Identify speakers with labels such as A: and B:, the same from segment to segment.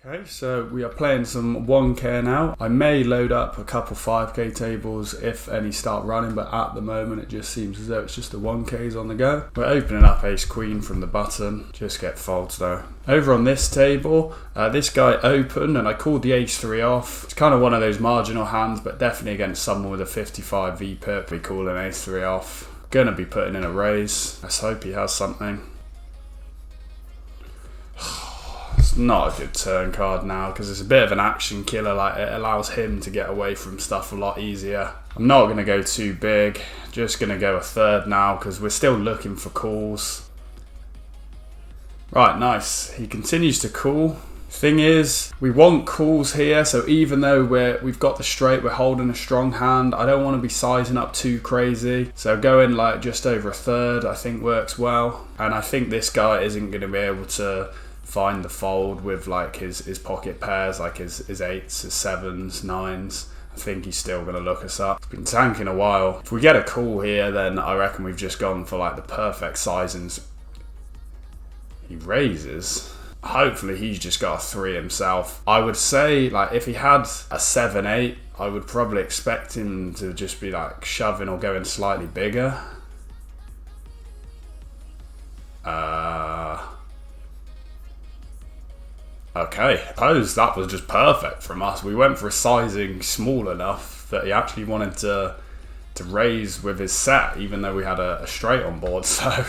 A: Okay, so we are playing some 1k now. I may load up a couple 5k tables if any start running, but at the moment it just seems as though it's just the 1ks on the go. We're opening up ace queen from the button, just get folds though. Over on this table, this guy opened and I called the ace 3 off. It's kind of one of those marginal hands, but definitely against someone with a 55 VPIP, we call an ace 3 off. Gonna be putting in a raise. Let's hope he has something. It's not a good turn card now because it's a bit of an action killer. Like, it allows him to get away from stuff a lot easier. I'm not going to go too big, just going to go a third now because we're still looking for calls. Right, nice. He continues to call. Thing is, we want calls here, so even though we've got the straight, we're holding a strong hand. I don't want to be sizing up too crazy, so going like just over a third I think works well. And I think this guy isn't going to be able to find the fold with like his pocket pairs, like his 8s, his 7s, 9s. I think he's still going to look us up. It's been tanking a while. If we get a call here, then I reckon we've just gone for like the perfect sizings. He raises. Hopefully he's just got a 3 himself. I would say like if he had a 7-8, I would probably expect him to just be like shoving or going slightly bigger. Okay, I suppose that was just perfect from us. We went for a sizing small enough that he actually wanted to raise with his set, even though we had a straight on board. So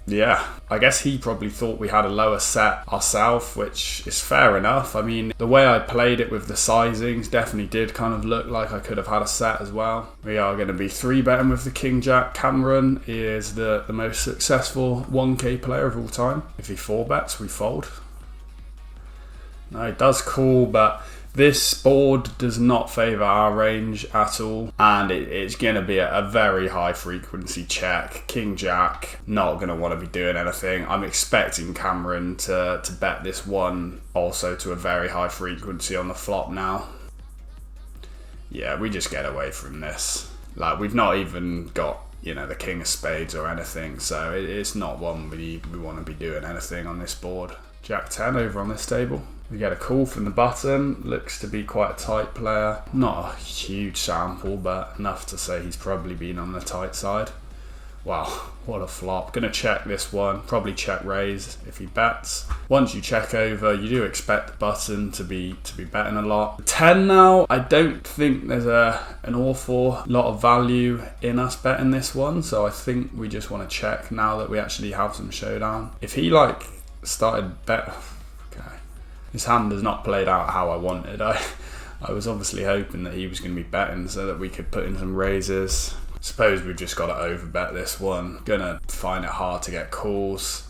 A: yeah, I guess he probably thought we had a lower set ourselves, which is fair enough. I mean, the way I played it with the sizings definitely did kind of look like I could have had a set as well. We are going to be 3-betting with the King Jack. Cameron is the most successful 1k player of all time. If he 4-bets, we fold. No, it does call, but this board does not favour our range at all, and it's going to be a very high frequency check. King Jack, not going to want to be doing anything. I'm expecting Cameron to bet this one also to a very high frequency on the flop now. Yeah, we just get away from this. Like, we've not even got, you know, the King of Spades or anything, so it's not one we want to be doing anything on this board. Jack 10 over on this table. We get a call from the button. Looks to be quite a tight player. Not a huge sample, but enough to say he's probably been on the tight side. Wow, what a flop. Gonna check this one. Probably check raise if he bets. Once you check over, you do expect the button to be betting a lot. 10 now, I don't think there's an awful lot of value in us betting this one, so I think we just want to check now that we actually have some showdown. If he like started bet, okay, his hand has not played out how I wanted. I was obviously hoping that he was going to be betting so that we could put in some raises. Suppose we've just got to overbet this one. Gonna find it hard to get calls.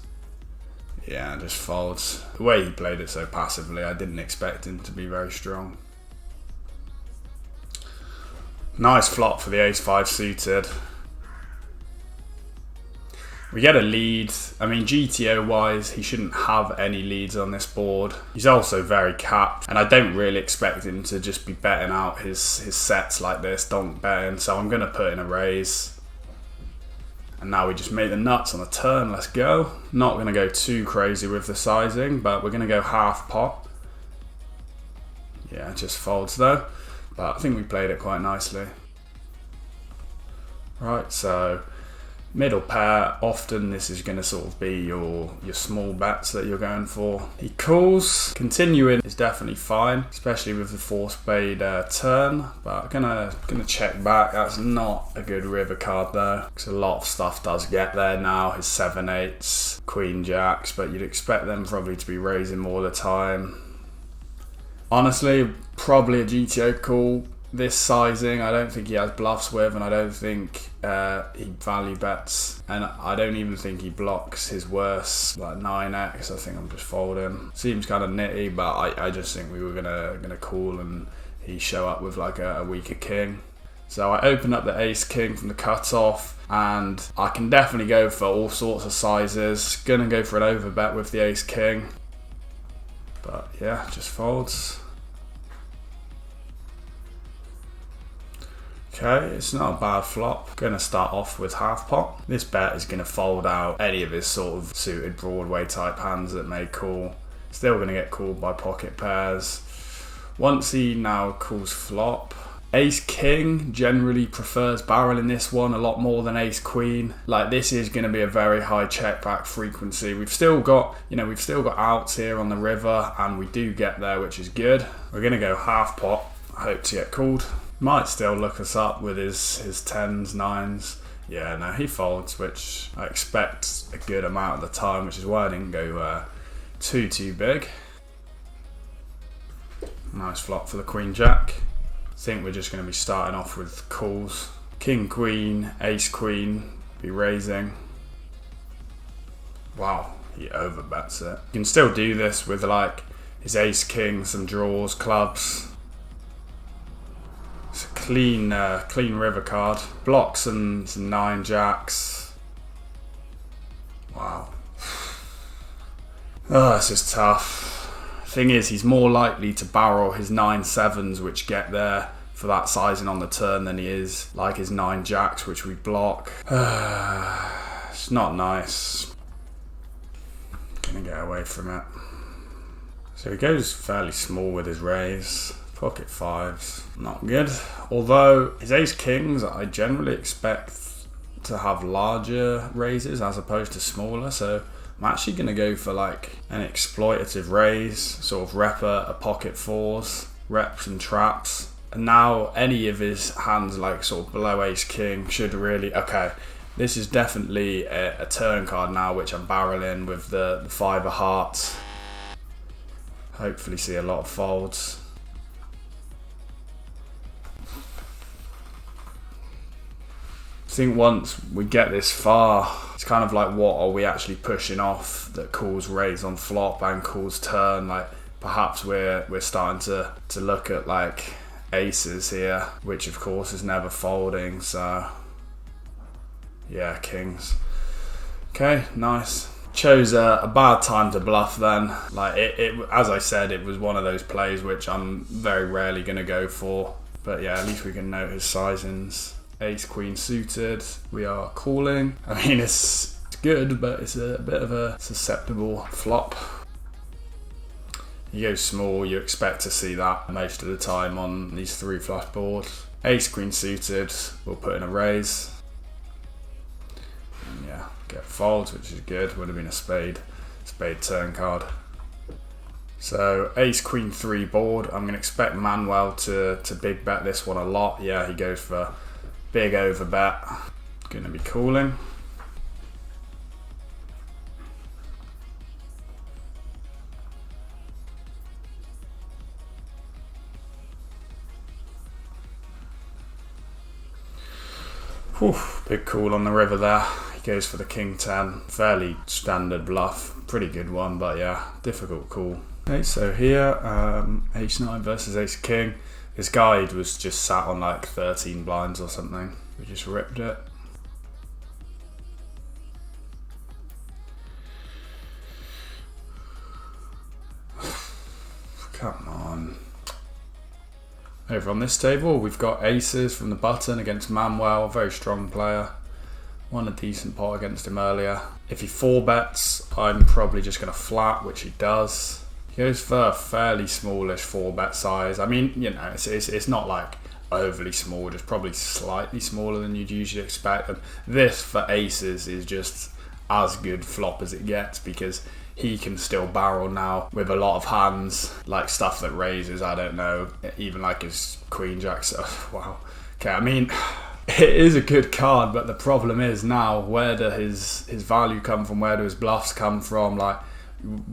A: Yeah, just folds. The way he played it so passively, I didn't expect him to be very strong. Nice flop for the ace-5 suited. We get a lead. I mean, GTO-wise, he shouldn't have any leads on this board. He's also very capped, and I don't really expect him to just be betting out his sets like this, donk betting, so I'm going to put in a raise. And now we just make the nuts on the turn. Let's go. Not going to go too crazy with the sizing, but we're going to go half pot. Yeah, it just folds though, but I think we played it quite nicely. Right, so middle pair, often this is going to sort of be your small bets that you're going for. He calls. Continuing is definitely fine, especially with the 4-spade turn, but gonna check back. That's not a good river card though, because a lot of stuff does get there now. His 7-8s, Queen Jacks, but you'd expect them probably to be raising more of the time. Honestly, probably a GTO call. This sizing, I don't think he has bluffs with, and I don't think he value bets, and I don't even think he blocks his worst, like 9x. I think I'm just folding. Seems kind of nitty, but I just think we were gonna call and he show up with like a weaker king. So I open up the ace king from the cutoff, and I can definitely go for all sorts of sizes. Gonna go for an overbet with the ace king, but yeah, just folds. Okay, it's not a bad flop. Going to start off with half pot. This bet is going to fold out any of his sort of suited Broadway type hands that may call. Still going to get called by pocket pairs. Once he now calls flop, ace king generally prefers barreling this one a lot more than ace queen. Like, this is going to be a very high check back frequency. We've still got outs here on the river, and we do get there, which is good. We're going to go half pot. Hope to get called. Might still look us up with his tens, nines. Yeah, no, he folds, which I expect a good amount of the time, which is why I didn't go too big. Nice flop for the queen jack. I think we're just going to be starting off with calls. King queen, ace queen, be raising. Wow, he overbets it. You can still do this with like his ace king, some draws, clubs. It's a clean river card. Blocks some nine jacks. Wow. Oh, this is tough. Thing is, he's more likely to barrel his 9-7s, which get there for that sizing on the turn, than he is like his 9 jacks, which we block. It's not nice. Gonna get away from it. So he goes fairly small with his raise. Pocket fives, not good. Although his ace kings, I generally expect to have larger raises as opposed to smaller, so I'm actually going to go for like an exploitative raise, sort of rep a pocket fours, rep some traps, and now any of his hands like sort of below ace king should really, okay, this is definitely a turn card now, which I'm barreling with the 5 of hearts. Hopefully see a lot of folds. I think once we get this far, it's kind of like, what are we actually pushing off that calls raise on flop and calls turn? Like, perhaps we're starting to look at like aces here, which of course is never folding. So yeah, kings. Okay, nice. Chose a bad time to bluff then. Like it as I said, it was one of those plays which I'm very rarely going to go for. But yeah, at least we can note his sizings. Ace queen suited, we are calling. I mean, it's good, but it's a bit of a susceptible flop. You go small, you expect to see that most of the time on these 3 flush boards. Ace queen suited, we'll put in a raise. And yeah, get folds, which is good. Would have been a spade turn card. So ace queen 3 board. I'm going to expect Manuel to big bet this one a lot. Yeah, he goes for big over bet. Going to be calling. Whew, big call on the river there. He goes for the king 10. Fairly standard bluff. Pretty good one, but yeah, difficult call. Okay, so here, ace 9 versus ace king. His guide was just sat on like 13 blinds or something. We just ripped it. Come on. Over on this table, we've got aces from the button against Manuel, very strong player. Won a decent pot against him earlier. If he 4-bets, I'm probably just going to flat, which he does. He goes for a fairly smallish 4-bet size. I mean, you know, it's not like overly small, just probably slightly smaller than you'd usually expect. And this for aces is just as good flop as it gets, because he can still barrel now with a lot of hands, like stuff that raises, I don't know, even like his queen jack. So, wow. Okay, I mean, it is a good card, but the problem is now, where do his value come from? Where do his bluffs come from? Like,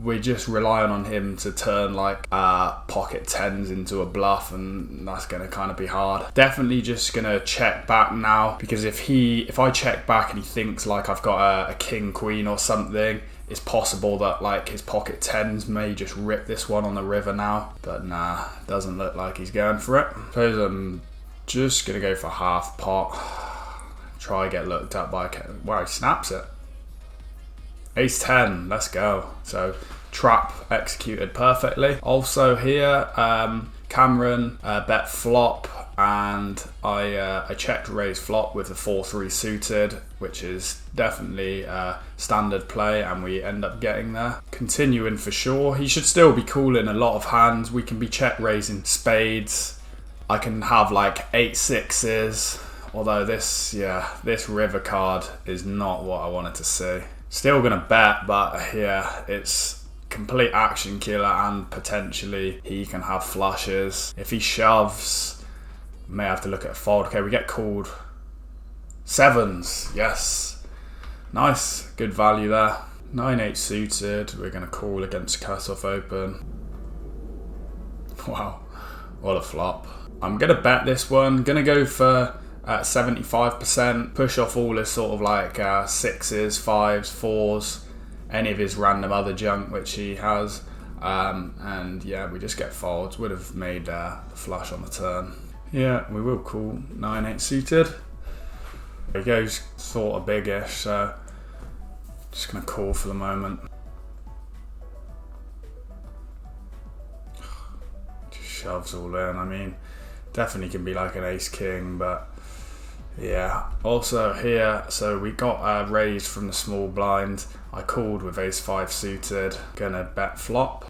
A: we're just relying on him to turn like pocket 10s into a bluff, and that's going to kind of be hard. Definitely just going to check back now, because if I check back and he thinks like I've got a king queen or something, it's possible that like his pocket 10s may just rip this one on the river now. But nah, doesn't look like he's going for it. Suppose I'm just going to go for half pot. Try get looked at by... Wow, he snaps it. Ace 10, let's go. So trap executed perfectly. Also here, Cameron bet flop and I checked raise flop with the 4-3 suited, which is definitely standard play, and we end up getting there. Continuing for sure. He should still be calling a lot of hands. We can be check raising spades. I can have like 8 sixes, although this river card is not what I wanted to see. Still gonna bet, but yeah, it's complete action killer, and potentially he can have flushes. If he shoves, may have to look at a fold. Okay, we get called. Sevens, yes. Nice, good value there. 9-8 suited, we're gonna call against cutoff open. Wow, what a flop. I'm gonna bet this one, gonna go for 75%, push off all his sort of like 6s, 5s, 4s, any of his random other junk which he has, and yeah, we just get folds. Would have made the flush on the turn. Yeah, we will call 9-8 suited. He goes sort of big-ish, so just gonna call for the moment. Just shoves all in. I mean, definitely can be like an ace-king, but yeah. Also here, so we got raised from the small blind. I called with ace-5 suited. Gonna bet flop.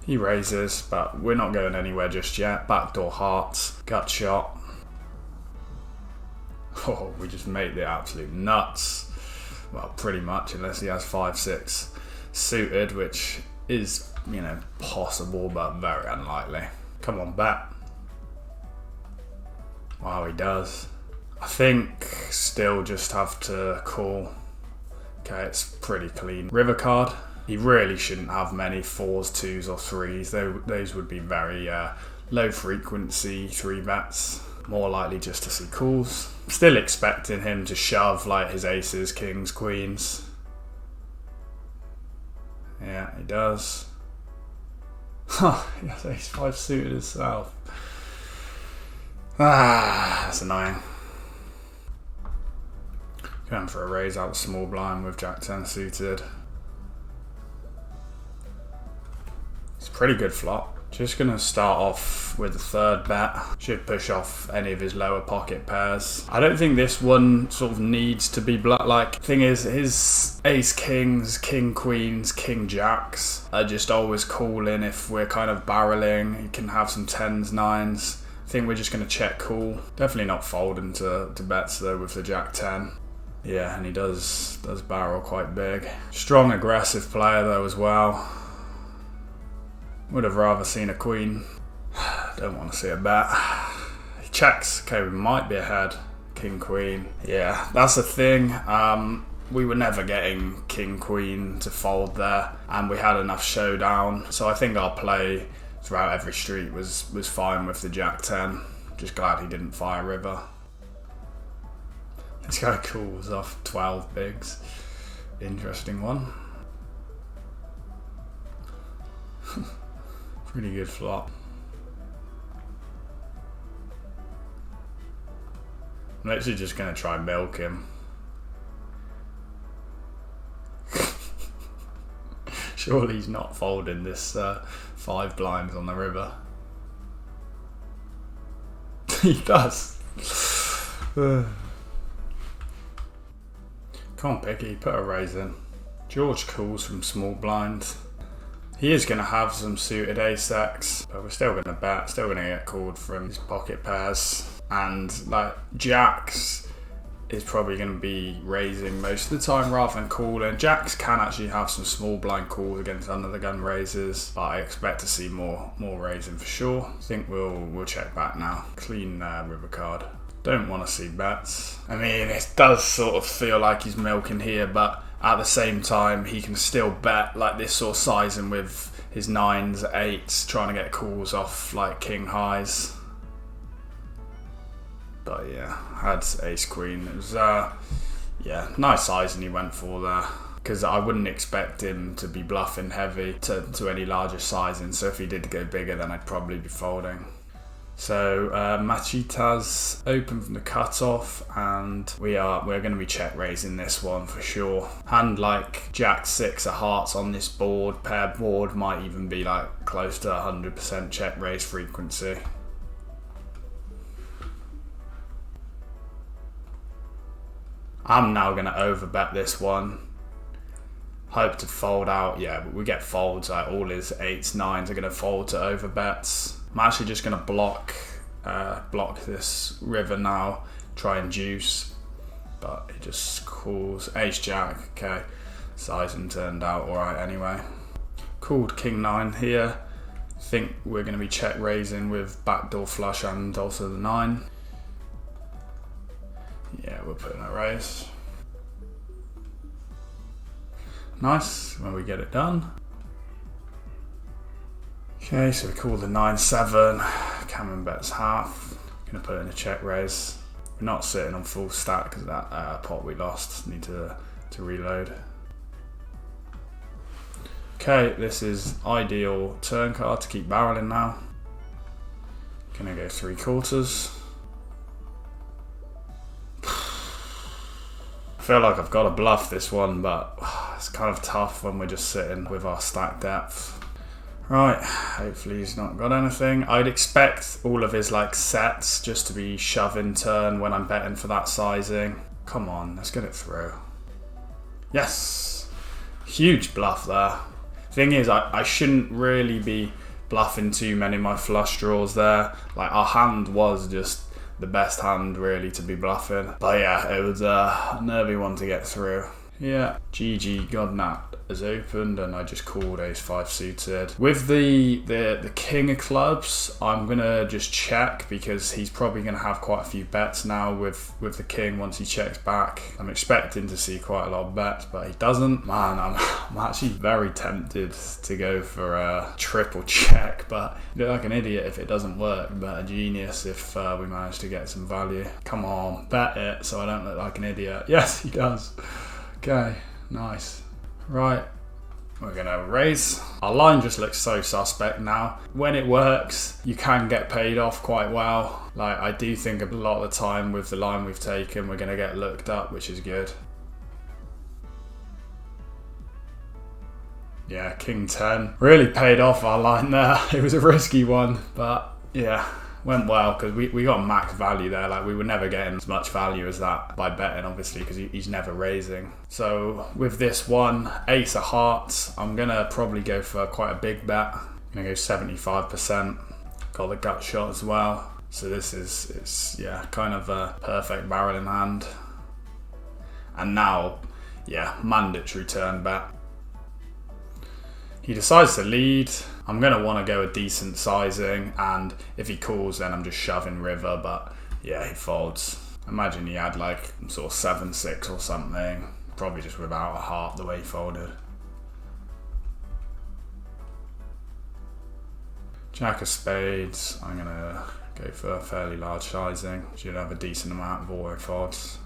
A: He raises, but we're not going anywhere just yet. Backdoor hearts, gut shot. Oh, we just made the absolute nuts. Well, pretty much, unless he has 5-6 suited, which is, you know, possible, but very unlikely. Come on, bet. Wow, he does. I think still just have to call. Okay, it's pretty clean. River card. He really shouldn't have many 4s, 2s or 3s. Those would be very low frequency 3 bets. More likely just to see calls. Still expecting him to shove like his aces, kings, queens. Yeah, he does. Huh, he has ace-5 suited himself. Ah, that's annoying. Going for a raise out the small blind with Jack-10 suited. It's a pretty good flop. Just going to start off with the third bet. Should push off any of his lower pocket pairs. I don't think this one sort of needs to be like. Thing is, his ace kings, king queens, king jacks are just always calling if we're kind of barreling. He can have some 10s, 9s. I think we're just going to check call. Definitely not folding to bets though with the Jack-10. Yeah, and he does barrel quite big. Strong aggressive player though as well. Would have rather seen a queen. Don't want to see a bet. He checks. Okay, we might be ahead. King, queen. Yeah, that's the thing. We were never getting king, queen to fold there, and we had enough showdown. So I think our play throughout every street was fine with the Jack-10. Just glad he didn't fire river. This guy calls off 12 bigs. Interesting one. Pretty good flop. I'm literally just going to try and milk him. Surely he's not folding this 5 blinds on the river. He does. Can't picky, put a raise in. George calls from small blind. He is going to have some suited ace-X, but we're still going to bet, still going to get called from his pocket pairs. And like jacks is probably going to be raising most of the time rather than calling. Jacks can actually have some small blind calls against under the gun raises, but I expect to see more raising for sure. I think we'll check back now. Clean river card. Don't want to see bets. I mean, it does sort of feel like he's milking here, but at the same time, he can still bet like this sort of sizing with his 9s, 8s, trying to get calls off like king highs. But yeah, had ace queen. It was yeah, nice sizing he went for there, because I wouldn't expect him to be bluffing heavy to any larger sizing. So if he did go bigger, then I'd probably be folding. So Machitas open from the cutoff, and we're going to be check raising this one for sure. Hand like Jack 6 of hearts on this board, pair board might even be like close to 100% check raise frequency. I'm now going to overbet this one. Hope to fold out. Yeah, but we get folds. Like all his 8s, 9s are going to fold to overbets. I'm actually just going to block this river now. Try and juice. But it just calls. Ace Jack. Okay. Sizing turned out alright anyway. Called King 9 here. Think we're going to be check raising with backdoor flush and also the 9. Yeah, we're putting a raise. Nice, when we get it done. Okay, so we call the 9-7. Cameron bets half. Gonna put it in a check raise. We're not sitting on full stack because that pot we lost. Need to reload. Okay, this is ideal turn card to keep barreling now. Gonna go 3/4. I feel like I've got to bluff this one, but it's kind of tough when we're just sitting with our stack depth. Right, hopefully he's not got anything. I'd expect all of his like sets just to be shoving turn when I'm betting for that sizing. Come on, let's get it through. Yes! Huge bluff there. Thing is, I shouldn't really be bluffing too many of my flush draws there. Like our hand was just the best hand really to be bluffing. But yeah, it was a nervy one to get through. Yeah, GG Godnat has opened and I just called ace 5 suited. With the king of clubs, I'm gonna just check because he's probably gonna have quite a few bets now with the king once he checks back. I'm expecting to see quite a lot of bets, but he doesn't. Man, I'm actually very tempted to go for a triple check, but I look like an idiot if it doesn't work, but a genius if we manage to get some value. Come on, bet it so I don't look like an idiot. Yes, he does. Okay, nice. Right, we're gonna raise. Our line just looks so suspect now. When it works, you can get paid off quite well. Like, I do think a lot of the time with the line we've taken, we're gonna get looked up, which is good. Yeah, King 10. Really paid off our line there. It was a risky one, but yeah. Went well because we got max value there. Like we were never getting as much value as that by betting, obviously, because he's never raising. So with this one, ace of hearts, I'm gonna probably go for quite a big bet. I'm gonna go 75%. Got the gut shot as well. So this is yeah, kind of a perfect barreling hand. And now, yeah, mandatory turn bet. He decides to lead. I'm going to want to go a decent sizing, and if he calls then I'm just shoving river, but yeah, he folds. Imagine he had like sort of 7-6 or something, probably just without a heart the way he folded. Jack of spades, I'm going to go for a fairly large sizing. Should have a decent amount of auto folds.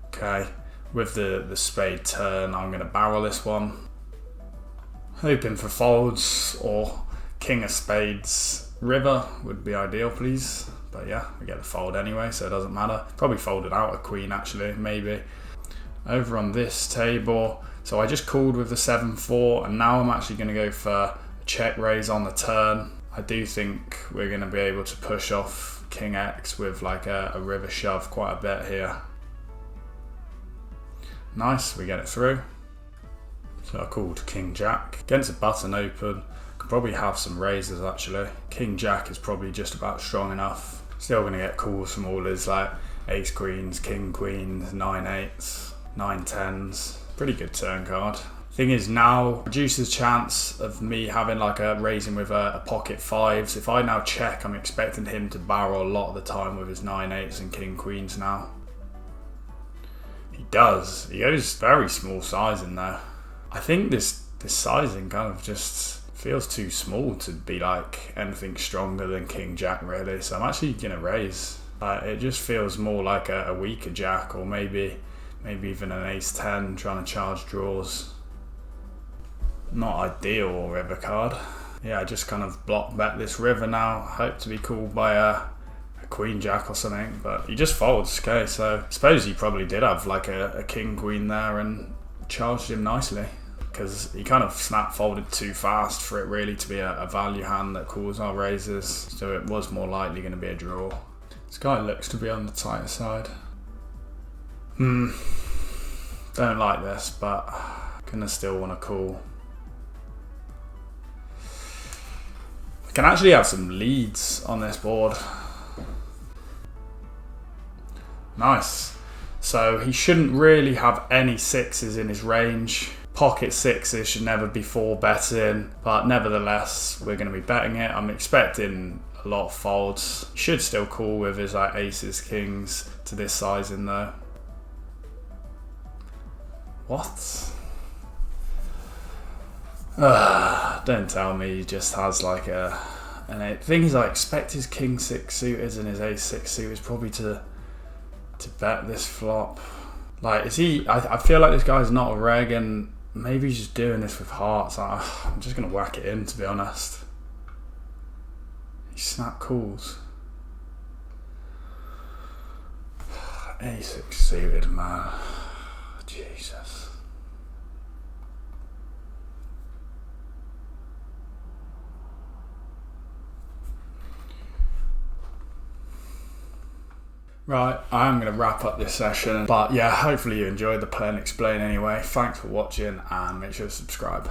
A: Okay, with the spade turn, I'm going to barrel this one. Hoping for folds or king of spades river would be ideal, please. But yeah, we get a fold anyway, so it doesn't matter. Probably folded out a queen actually, maybe. Over on this table, so I just called with the 7-4, and now I'm actually going to go for a check raise on the turn. I do think we're going to be able to push off king X with like a river shove quite a bit here. Nice, we get it through. So I called King Jack. Against a button open, could probably have some raises actually. King Jack is probably just about strong enough. Still going to get calls from all his like ace queens, king queens, 9-8s, 9-10s. Pretty good turn card. Thing is now, reduces chance of me having like a raising with a pocket 5s. If I now check, I'm expecting him to barrel a lot of the time with his 9-8s and king queens now. He does. He goes very small sizing there. I think this sizing kind of just feels too small to be like anything stronger than King Jack really. So I'm actually gonna raise. It just feels more like a weaker Jack, or maybe even an ace 10 trying to charge draws. Not ideal river card. Yeah, I just kind of block bet this river now. Hope to be called by a queen jack or something, but he just folds. Okay, so I suppose he probably did have like a king queen there and charged him nicely, because he kind of snap folded too fast for it really to be a value hand that calls our raises, so it was more likely going to be a draw. This guy looks to be on the tighter side. Don't like this, but gonna still want to call. We can actually have some leads on this board. Nice. So he shouldn't really have any sixes in his range. Pocket sixes should never be 4-betting, but nevertheless, we're going to be betting it. I'm expecting a lot of folds. He should still call with his like aces, kings to this sizing though. What? Don't tell me he just has like an eight. The thing is, I expect his king 6 suited and his ace 6 suited probably to bet this flop. Like, is he? I feel like this guy's not a reg, and maybe he's just doing this with hearts. I'm just gonna whack it in, to be honest. He snap calls. Ace 6 suited, man. Jesus. Right, I am going to wrap up this session, but yeah, hopefully you enjoyed the play and explain anyway. Thanks for watching, and make sure to subscribe.